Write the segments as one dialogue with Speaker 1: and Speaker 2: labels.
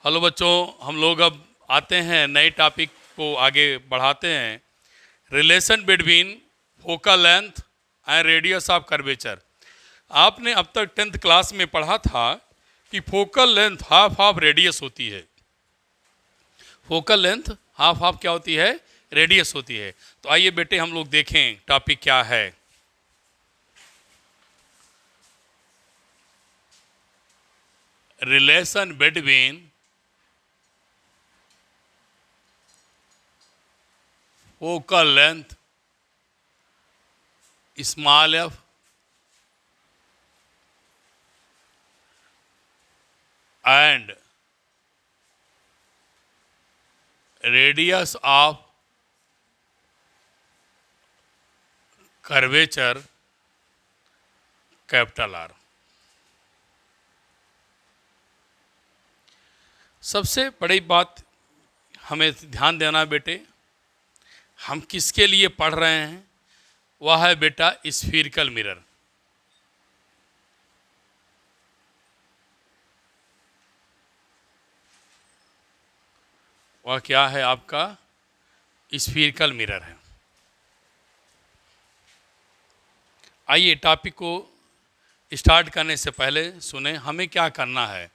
Speaker 1: Hello बच्चों, हम लोग अब आते हैं नए टॉपिक को आगे बढ़ाते हैं। Relation between focal length and radius of curvature. आपने अब तक 10th क्लास में पढ़ा था कि focal length half of radius होती है। फोकल लेंथ हाफ ऑफ क्या होती है? रेडियस होती है। तो आइए बेटे हम लोग देखें टॉपिक क्या है। Relation between focal length small f and radius of curvature capital R। सबसे बड़ी बात हमें ध्यान देना बेटे, हम किसके लिए पढ़ रहे हैं? वह है बेटा स्फीरिकल मिरर। वह क्या है? आपका स्फीरिकल मिरर है। आइए टॉपिक को स्टार्ट करने से पहले सुने हमें क्या करना है।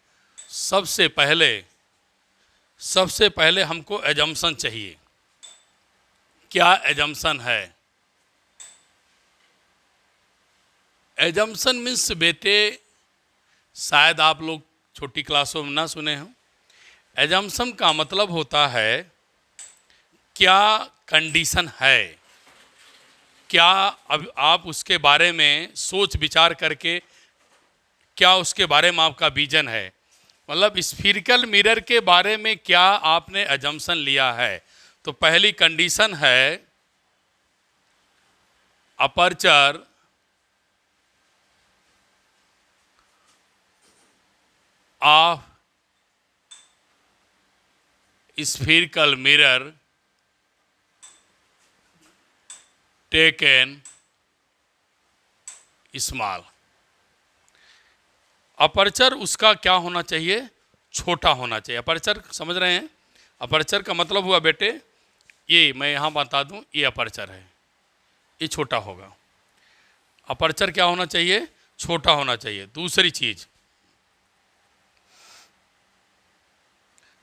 Speaker 1: सबसे पहले हमको एजम्पशन चाहिए। क्या एजम्पशन है? एजम्पशन मीन्स बेटे, शायद आप लोग छोटी क्लासों में ना सुने हो। एजम्पशन का मतलब होता है क्या कंडीशन है, क्या अब आप उसके बारे में सोच विचार करके क्या उसके बारे में आपका विजन है। मतलब स्फीरिकल मिरर के बारे में क्या आपने एजम्पशन लिया है। तो पहली कंडीशन है aperture of spherical mirror taken small. Aperture उसका क्या होना चाहिए? छोटा होना चाहिए। अपर्चर समझ रहे हैं? अपर्चर का मतलब हुआ बेटे, ये मैं यहाँ बता दूँ, ये अपर्चर है, ये छोटा होगा। अपर्चर क्या होना चाहिए? छोटा होना चाहिए। दूसरी चीज,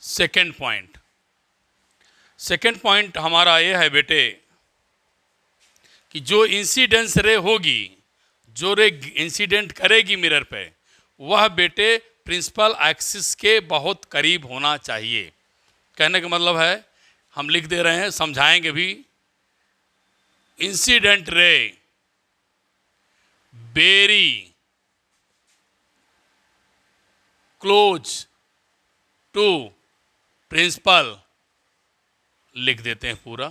Speaker 1: सेकेंड पॉइंट हमारा ये है बेटे कि जो इंसिडेंस रे होगी, जो रे इंसिडेंट करेगी मिरर पे, वह बेटे प्रिंसिपल एक्सिस के बहुत करीब होना चाहिए। कहने का मतलब है, हम लिख दे रहे हैं, समझाएंगे भी। Incident ray very close to principal, लिख देते हैं पूरा।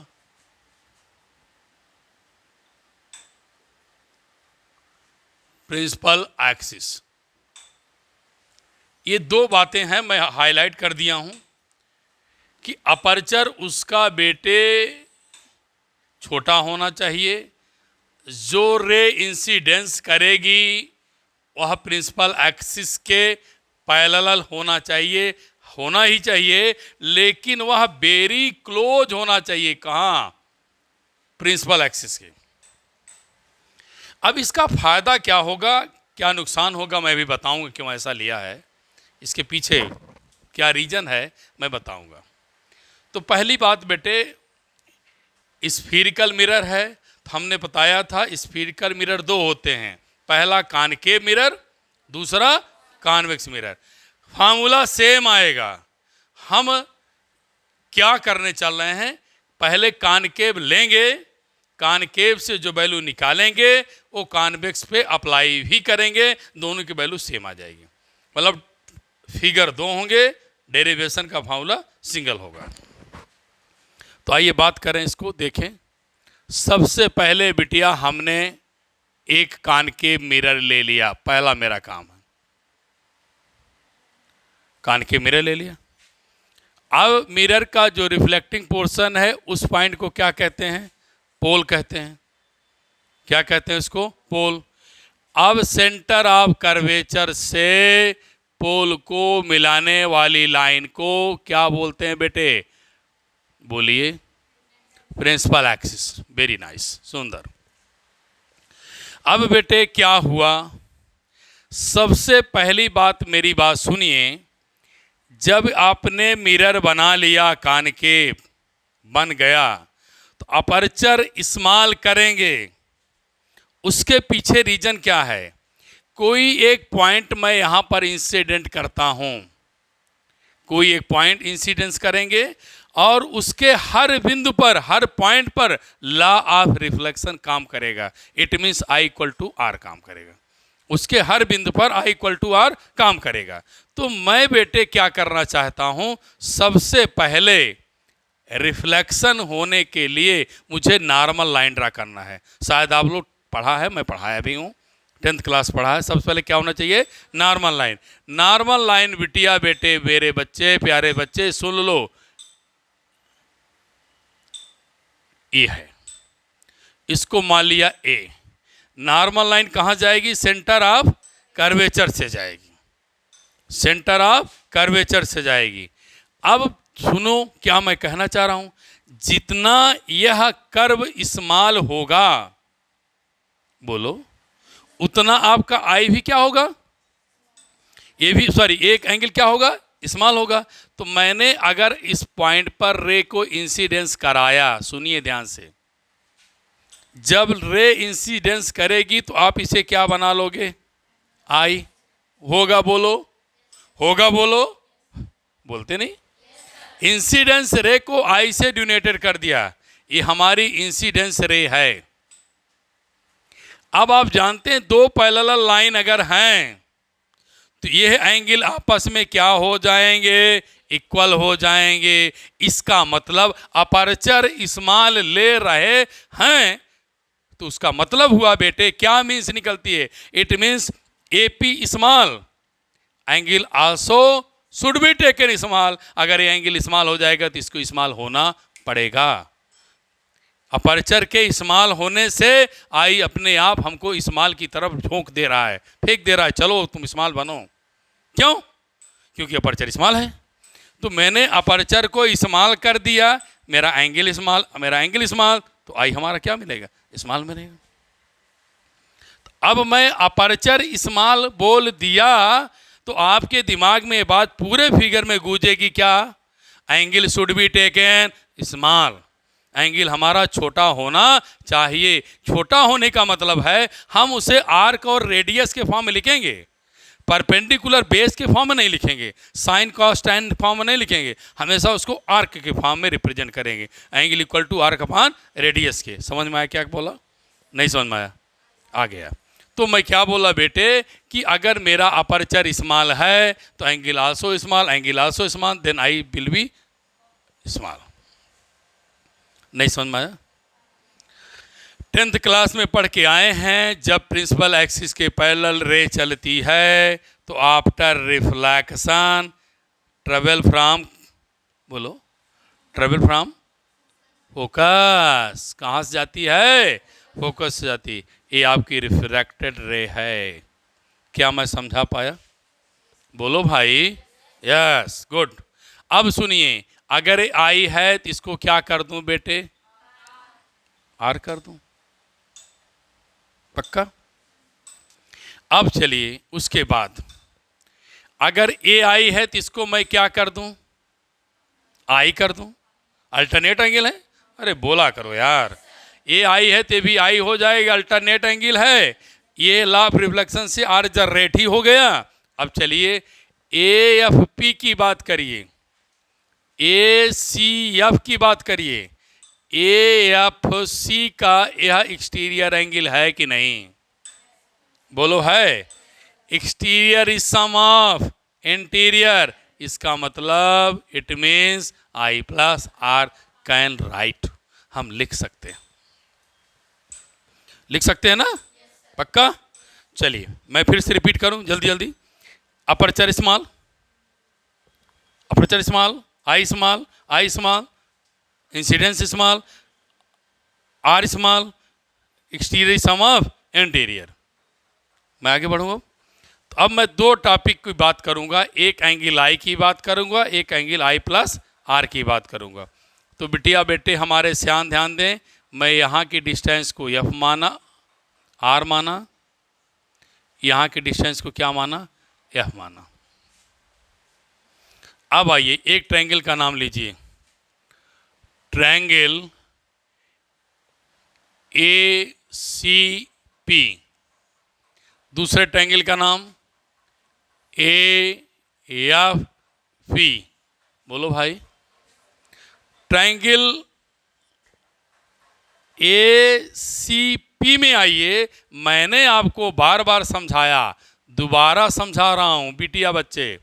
Speaker 1: Principal axis. ये दो बातें हैं, मैं हाईलाइट कर दिया हूं कि अपर्चर उसका बेटे छोटा होना चाहिए, जो रे इंसिडेंस करेगी वह प्रिंसिपल एक्सिस के पैरेलल होना चाहिए, होना ही चाहिए, लेकिन वह वेरी क्लोज होना चाहिए। कहाँ? प्रिंसिपल एक्सिस के। अब इसका फायदा क्या होगा, क्या नुकसान होगा, मैं भी बताऊंगा क्यों ऐसा लिया है, इसके पीछे क्या रीजन है मैं बताऊंगा। तो पहली बात बेटे, स्फीरिकल मिरर है। तो हमने बताया था स्फीरिकल मिरर दो होते हैं, पहला कॉनकेव मिरर, दूसरा कॉन्वेक्स मिरर। फार्मूला सेम आएगा। हम क्या करने चल रहे हैं, पहले कॉनकेव लेंगे, कॉनकेव से जो वैल्यू निकालेंगे वो कॉन्वेक्स पे अप्लाई भी करेंगे, दोनों की वैल्यू सेम आ जाएगी। मतलब फिगर दो होंगे, डेरिवेशन का फार्मूला सिंगल होगा। तो आइए बात करें, इसको देखें। सबसे पहले बिटिया हमने एक कॉनकेव मिरर ले लिया, पहला मेरा काम है, कॉनकेव मिरर ले लिया। अब मिरर का जो रिफ्लेक्टिंग पोर्शन है उस पॉइंट को क्या कहते हैं? पोल कहते हैं। क्या कहते हैं उसको? पोल। अब सेंटर ऑफ कर्वेचर से पोल को मिलाने वाली लाइन को क्या बोलते हैं बेटे? बोलिए। Principal axis. वेरी नाइस, सुंदर। अब बेटे क्या हुआ? सबसे पहली बात, मेरी बात सुनिए। जब आपने मिरर बना लिया, कॉनकेव बन गया, तो अपर्चर इस्तेमाल करेंगे। उसके पीछे रीजन क्या है? कोई एक पॉइंट मैं यहां पर इंसिडेंट करता हूं, कोई एक पॉइंट इंसिडेंस करेंगे और उसके हर बिंदु पर, हर पॉइंट पर लॉ ऑफ रिफ्लेक्शन काम करेगा। It means I equal to R काम करेगा। उसके हर बिंदु पर I इक्वल टू आर काम करेगा। तो मैं बेटे क्या करना चाहता हूं? सबसे पहले रिफ्लेक्शन होने के लिए मुझे नॉर्मल लाइन ड्रा करना है। शायद आप लोग पढ़ा है, मैं पढ़ाया भी हूं, 10th क्लास पढ़ा है। सबसे पहले क्या होना चाहिए? Normal line. नॉर्मल लाइन बिटिया बेटे, मेरे बच्चे, प्यारे बच्चे, सुन लो, ए है, इसको मान लिया ए। नॉर्मल लाइन कहां जाएगी? सेंटर ऑफ कर्वेचर से जाएगी, सेंटर ऑफ कर्वेचर से जाएगी। अब सुनो क्या मैं कहना चाह रहा हूं। जितना यह कर्व इस्तेमाल होगा, बोलो, उतना आपका आई भी क्या होगा? ये भी, सॉरी, एक एंगल क्या होगा? इस्तेमाल होगा। तो मैंने अगर इस पॉइंट पर रे को इंसिडेंस कराया, सुनिए ध्यान से, जब रे इंसिडेंस करेगी तो आप इसे क्या बना लोगे? आई होगा, बोलो, होगा, बोलो, बोलते नहीं। इंसिडेंस रे को आई से डिनोटेड कर दिया, ये हमारी इंसिडेंस रे है। अब आप जानते हैं दो पैरेलल लाइन अगर हैं तो ये एंगल आपस में क्या हो जाएंगे? इक्वल हो जाएंगे। इसका मतलब अपर्चर इस्तेमाल ले रहे हैं तो उसका मतलब हुआ बेटे, क्या मीन्स निकलती है? It means AP small angle also should be taken small. अगर ये एंगल स्मॉल हो जाएगा तो इसको स्मॉल होना पड़ेगा। अपर्चर के इस्तेमाल होने से आई अपने आप हमको इस्तेमाल की तरफ झोंक दे रहा है, फेंक दे रहा है, चलो तुम इस्तेमाल बनो। क्यों? क्योंकि अपर्चर इस्तेमाल है। तो मैंने अपर्चर को इस्तेमाल कर दिया, मेरा एंगल इस्तेमाल, मेरा एंगल इस्तेमाल, तो आई हमारा क्या मिलेगा? इस्तेमाल मिलेगा। तो अब मैं अपर्चर इस्तेमाल बोल दिया तो आपके दिमाग में ये बात पूरे फिगर में गूंजेगी, क्या? Angle should be taken small. Angle हमारा छोटा होना चाहिए। छोटा होने का मतलब है हम उसे आर्क और रेडियस के फॉर्म में लिखेंगे, परपेंडिकुलर बेस के फॉर्म में नहीं लिखेंगे, साइन कॉस टैन फॉर्म में नहीं लिखेंगे, हमेशा उसको आर्क के फॉर्म में रिप्रेजेंट करेंगे। Angle equal to arc upon radius के। समझ में आया क्या बोला? नहीं समझ में आया? आ गया। तो मैं क्या बोला बेटे कि अगर मेरा अपर्चर स्मॉल है तो angle also small, angle also small, then I will be small. नहीं समझ में आया? 10th क्लास में पढ़ के आए हैं, जब प्रिंसिपल एक्सिस के पैरेलल रे चलती है तो आफ्टर रिफ्लेक्शन ट्रेवल फ्रॉम, बोलो, ट्रेवल फ्रॉम फोकस, कहाँ से जाती है? फोकस से जाती है। ये आपकी रिफ्रैक्टेड रे है। क्या मैं समझा पाया? बोलो भाई। Yes, good. अब सुनिए, अगर आई है तो इसको क्या कर दूं बेटे? आर कर दूं, पक्का? अब चलिए उसके बाद, अगर ए आई है तो इसको मैं क्या कर दूं? आई कर दूं। अल्टरनेट एंगल है, अरे बोला करो यार। ए आई है तो भी आई हो जाएगा, अल्टरनेट एंगल है। ये लॉ ऑफ रिफ्लेक्शन से आर जनरेट ही हो गया। अब चलिए AFP की बात करिए, ACF की बात करिए। AFC का यह एक्सटीरियर एंगल है कि नहीं? बोलो है। Exterior is sum of interior, इसका मतलब it means I plus R can write. हम लिख सकते हैं, लिख सकते हैं ना? पक्का? चलिए मैं फिर से रिपीट करूं जल्दी जल्दी। Aperture small, aperture small, I small, I small, incidence small, R small, exterior sum of interior. मैं आगे बढ़ूंगा। तो अब मैं दो टॉपिक की बात करूंगा, एक एंगल आई की बात करूंगा, एक एंगल आई प्लस आर की बात करूंगा। तो बिटिया बेटे हमारे ध्यान दें, मैं यहाँ की डिस्टेंस को एफ माना, आर माना, यहाँ की डिस्टेंस को क्या माना, एफ माना। अब आइए एक ट्रायंगल का नाम लीजिए, ट्रायंगल ए सी पी। दूसरे ट्रायंगल का नाम ए एफ पी। बोलो भाई, ट्रायंगल ए सी पी में आइए, मैंने आपको बार बार समझाया, दोबारा समझा रहा हूं बिटिया बच्चे,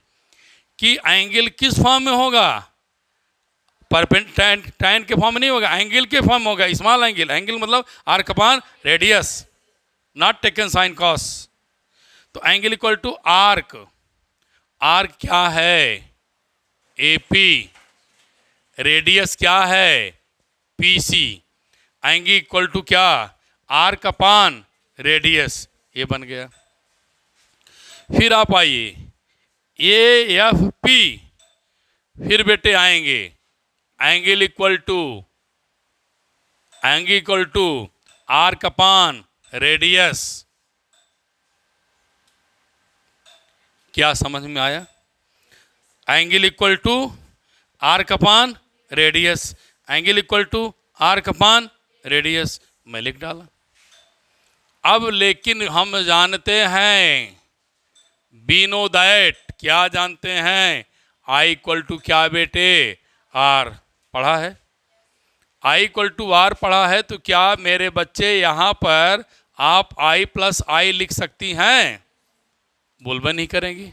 Speaker 1: कि एंगल किस फॉर्म में होगा, टैन के फॉर्म में नहीं होगा, एंगल के फॉर्म में होगा, स्मॉल एंगल। एंगल मतलब arc upon radius, not taken sine cos. तो angle equal to arc, arc क्या है, एपी, रेडियस क्या है, पीसी। एंगल इक्वल टू क्या, आर्क अपॉन रेडियस, ये बन गया। फिर आप आइए ए एफ पी, फिर बेटे आएंगे angle equal to arc upon radius. क्या समझ में आया, angle equal to arc upon radius, angle equal to arc upon radius, मैं लिख डाला। अब लेकिन हम जानते हैं, वी नो दैट, क्या जानते हैं, आई इक्वल टू क्या बेटे, आर। पढ़ा है, आई इक्वल टू आर पढ़ा है। तो क्या मेरे बच्चे यहाँ पर आप आई प्लस आई लिख सकती हैं, बोलबा नहीं करेंगी,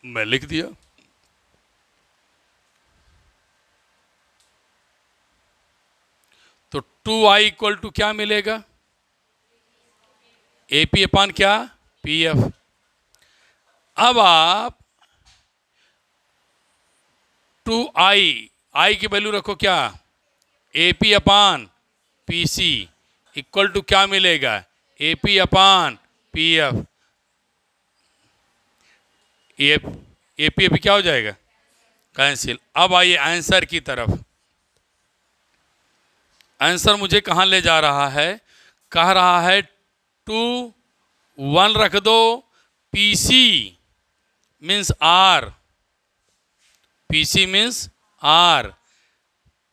Speaker 1: मैं लिख दिया। तो 2i इक्वल टू क्या मिलेगा, ए पी अपान क्या, पी एफ। अब आप 2i की वैल्यू रखो क्या, A P upon P C equal to क्या मिलेगा, A P upon P F. A P क्या हो जाएगा, कैंसिल। अब आइए आंसर की तरफ। आंसर मुझे कहाँ ले जा रहा है, कह रहा है 2 1 रख दो, P C means R, PC means R,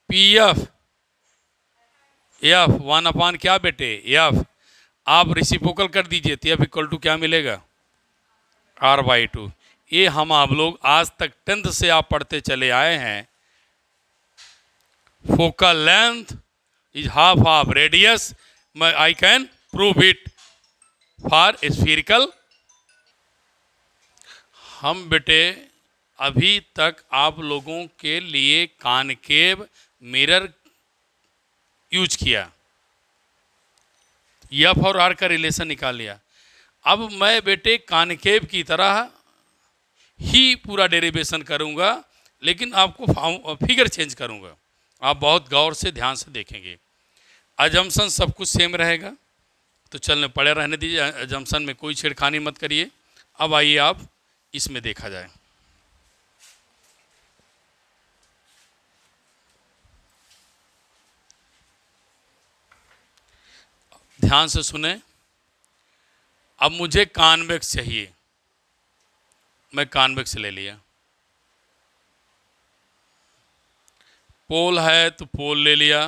Speaker 1: P F F 1 upon क्या बेटे, एफ। आप रेसिप्रोकल कर दीजिए तो एफ इक्वल टू क्या मिलेगा, आर बाई 2। ये हम आप लोग आज तक 10th से आप पढ़ते चले आए हैं। Focal length is half of radius, I can prove it for spherical. हम बेटे अभी तक आप लोगों के लिए कॉनकेव मिरर यूज किया, एफ और आर का रिलेशन निकाल लिया। अब मैं बेटे कॉनकेव की तरह ही पूरा डेरिवेशन करूंगा, लेकिन आपको फिगर चेंज करूंगा। आप बहुत गौर से ध्यान से देखेंगे, अजम्पशन सब कुछ सेम रहेगा, तो चलने पड़े रहने दीजिए, अजम्पशन में कोई छेड़खानी मत करिए। अब आइए आप इसमें देखा जाए। ध्यान से सुने, अब मुझे कॉन्वेक्स चाहिए, मैं कॉन्वेक्स ले लिया। पोल है तो पोल ले लिया,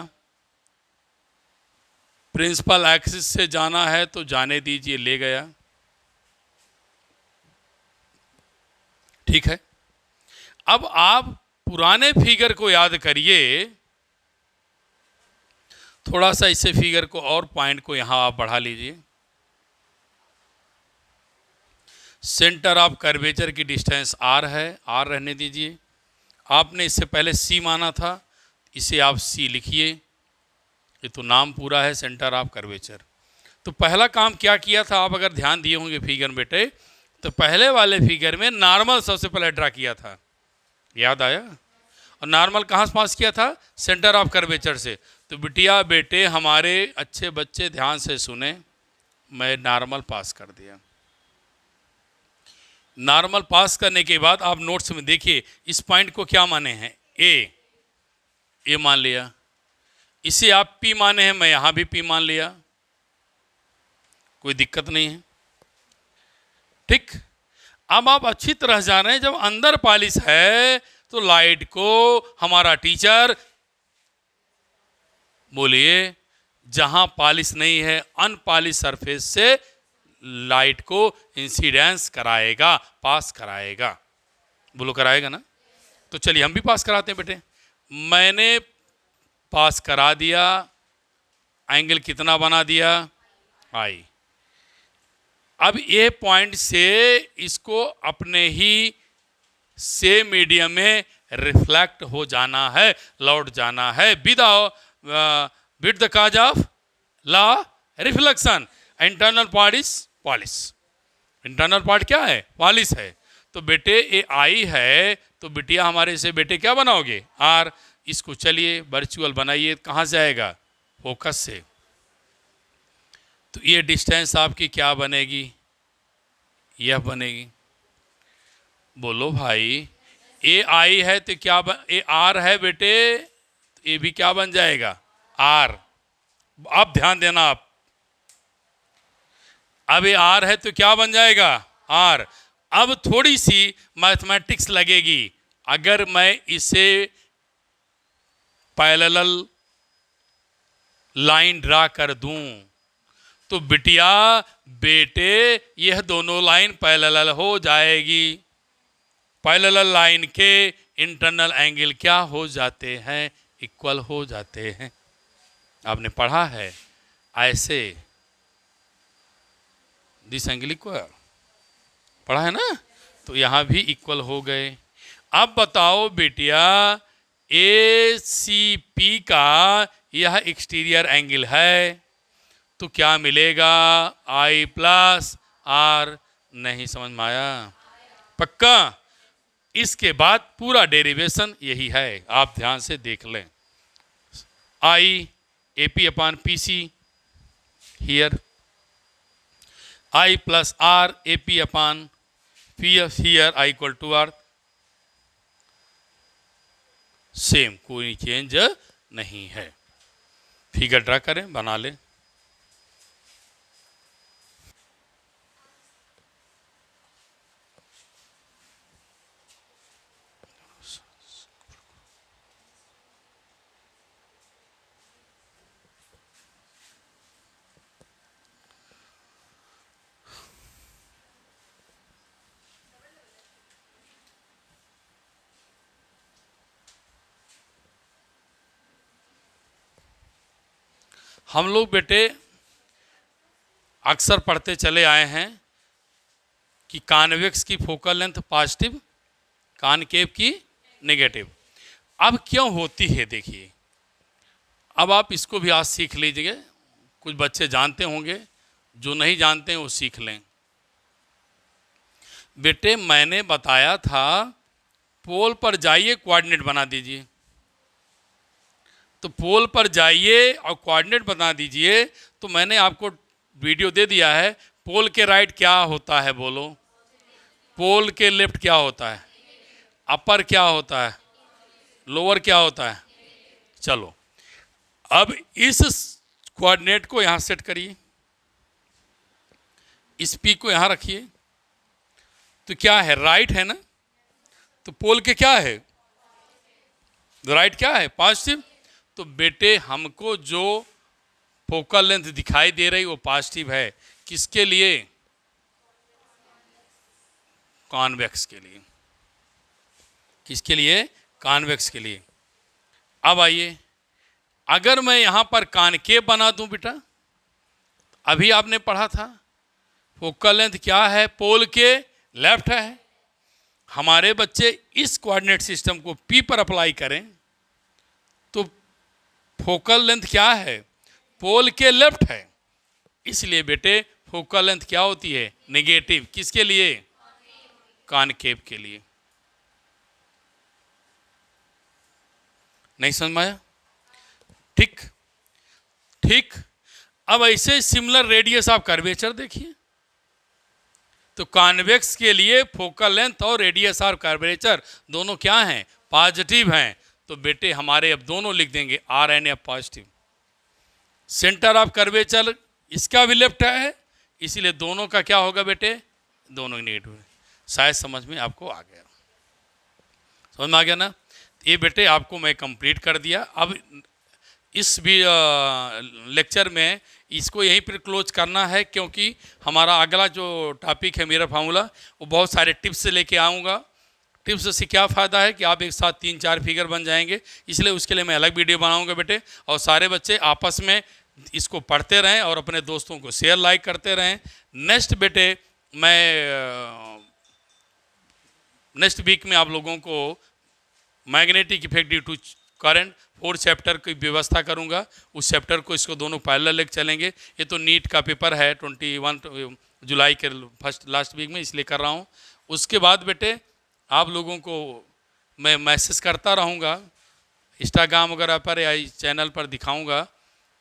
Speaker 1: प्रिंसिपल एक्सिस से जाना है तो जाने दीजिए, ले गया, ठीक है। अब आप पुराने फिगर को याद करिए, थोड़ा सा इससे फिगर को और पॉइंट को यहां आप बढ़ा लीजिए। सेंटर ऑफ कर्वेचर की डिस्टेंस आर है, आर रहने दीजिए। आपने इससे पहले सी माना था, इसे आप सी लिखिए, ये तो नाम पूरा है सेंटर ऑफ कर्वेचर। तो पहला काम क्या किया था, आप अगर ध्यान दिए होंगे फिगर में बेटे, तो पहले वाले फिगर में नॉर्मल सबसे पहले ड्रा किया था, याद आया। और नॉर्मल कहाँ से पास किया था, सेंटर ऑफ कर्वेचर से। तो बिटिया बेटे हमारे अच्छे बच्चे ध्यान से सुने, मैं नॉर्मल पास कर दिया। नॉर्मल पास करने के बाद आप नोट्स में देखिए इस पॉइंट को क्या माने हैं, ए मान लिया, इसे आप पी माने हैं, मैं यहां भी पी मान लिया, कोई दिक्कत नहीं है। ठीक, अब आप अच्छी तरह जान रहे हैं जब अंदर पॉलिश है तो लाइट को हमारा टीचर, बोलिए, जहां पॉलिश नहीं है अनपॉलिश सरफेस से लाइट को इंसिडेंस कराएगा, पास कराएगा। बोलो कराएगा ना? तो चलिए हम भी पास कराते हैं बेटे। मैंने पास करा दिया, एंगल कितना बना दिया, आई। अब ये पॉइंट से इसको अपने ही सेम मीडियम में रिफ्लेक्ट हो जाना है, लौट जाना है, with the cause of law reflection. Internal part is polish, internal part क्या है, पॉलिश है। तो बेटे ये आई है तो बिटिया हमारे से बेटे क्या बनाओगे, आर। इसको चलिए वर्चुअल बनाइए, कहाँ से आएगा, फोकस से। तो ये डिस्टेंस आपकी क्या बनेगी, यह बनेगी। बोलो भाई, ए आई है तो क्या ए आर है बेटे, तो ये भी क्या बन जाएगा, आर। अब ध्यान देना आप, अब ये आर है तो क्या बन जाएगा, आर। अब थोड़ी सी मैथमेटिक्स लगेगी, अगर मैं इसे पैरेलल लाइन ड्रा कर दूं तो बिटिया बेटे यह दोनों लाइन पैरेलल हो जाएगी। पैरेलल लाइन के इंटरनल एंगल क्या हो जाते हैं, इक्वल हो जाते हैं। आपने पढ़ा है ऐसे, दिस एंगल इक्वल, पढ़ा है ना? तो यहां भी इक्वल हो गए। अब बताओ बेटिया, ए सी पी का यह एक्सटीरियर एंगल है तो क्या मिलेगा, आई प्लस आर। नहीं समझ में आया? पक्का? इसके बाद पूरा डेरिवेशन यही है, आप ध्यान से देख लें। I A P upon P C here, I plus R A P upon P here, I equal to R. Same, कोई चेंज नहीं है। फिगर ड्रा करें, बना लें। हम लोग बेटे अक्सर पढ़ते चले आए हैं कि कॉन्वेक्स की फोकल लेंथ पॉजिटिव, कॉनकेव की नेगेटिव। अब क्यों होती है देखिए, अब आप इसको भी आज सीख लीजिए। कुछ बच्चे जानते होंगे, जो नहीं जानते हैं वो सीख लें। बेटे मैंने बताया था पोल पर जाइए, कोऑर्डिनेट बना दीजिए। तो पोल पर जाइए और कोऑर्डिनेट बना दीजिए। तो मैंने आपको वीडियो दे दिया है। पोल के राइट क्या होता है, बोलो। पोल के लेफ्ट क्या होता है, अपर क्या होता है, लोअर क्या होता है। चलो अब इस कोऑर्डिनेट को यहां सेट करिए, इस पी को यहां रखिए। तो क्या है, राइट है ना? तो पोल के क्या है, राइट क्या है, पॉजिटिव। तो बेटे हमको जो फोकल लेंथ दिखाई दे रही वो पॉजिटिव है। किसके लिए, कॉन्वेक्स के लिए। किसके लिए, कॉन्वेक्स के लिए। अब आइए, अगर मैं यहां पर कॉनकेव बना दूं बेटा, अभी आपने पढ़ा था फोकल लेंथ क्या है, पोल के लेफ्ट है। हमारे बच्चे इस कोऑर्डिनेट सिस्टम को पी पर अप्लाई करें तो फोकल लेंथ क्या है, पोल के लेफ्ट है। इसलिए बेटे फोकल लेंथ क्या होती है, नेगेटिव। किसके लिए, कॉनकेव के लिए। नहीं समझ में आया? ठीक ठीक। अब ऐसे सिमिलर रेडियस ऑफ कर्वेचर देखिए। तो कॉन्वेक्स के लिए फोकल लेंथ और रेडियस ऑफ कर्वेचर दोनों क्या हैं, पॉजिटिव हैं। तो बेटे हमारे अब दोनों लिख देंगे R N F positive. Centre of curvature इसका भी लेफ्ट है, इसीलिए दोनों का क्या होगा बेटे, दोनों नेगेटिव है। शायद समझ में आपको आ गया, समझ में आ गया ना। ये बेटे आपको मैं कंप्लीट कर दिया। अब इस भी लेक्चर में इसको यहीं पर क्लोज करना है, क्योंकि हमारा अगला जो टॉपिक है मिरर फार्मूला, वो बहुत सारे टिप्स लेके आऊँगा। टिप्स से क्या फ़ायदा है कि आप एक साथ 3-4 फिगर बन जाएंगे, इसलिए उसके लिए मैं अलग वीडियो बनाऊंगा बेटे। और सारे बच्चे आपस में इसको पढ़ते रहें और अपने दोस्तों को शेयर लाइक करते रहें। नेक्स्ट बेटे मैं नेक्स्ट वीक में आप लोगों को magnetic effect due to current 4 chapter की व्यवस्था करूंगा। उस चैप्टर को इसको दोनों पैरेलल लेके चलेंगे। ये तो नीट का पेपर है 21 जुलाई के फर्स्ट लास्ट वीक में, इसलिए कर रहा हूँ। उसके बाद बेटे आप लोगों को मैं मैसेज करता रहूँगा, इंस्टाग्राम वगैरह पर या इस चैनल पर दिखाऊंगा,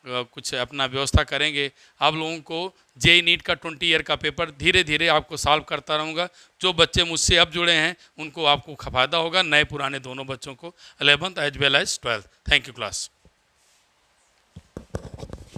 Speaker 1: कुछ अपना व्यवस्था करेंगे। आप लोगों को जेई नीट का 20 ईयर का पेपर धीरे धीरे आपको सॉल्व करता रहूँगा। जो बच्चे मुझसे अब जुड़े हैं उनको आपको फ़ायदा होगा, नए पुराने दोनों बच्चों को, 11th as well as 12th। Thank you class.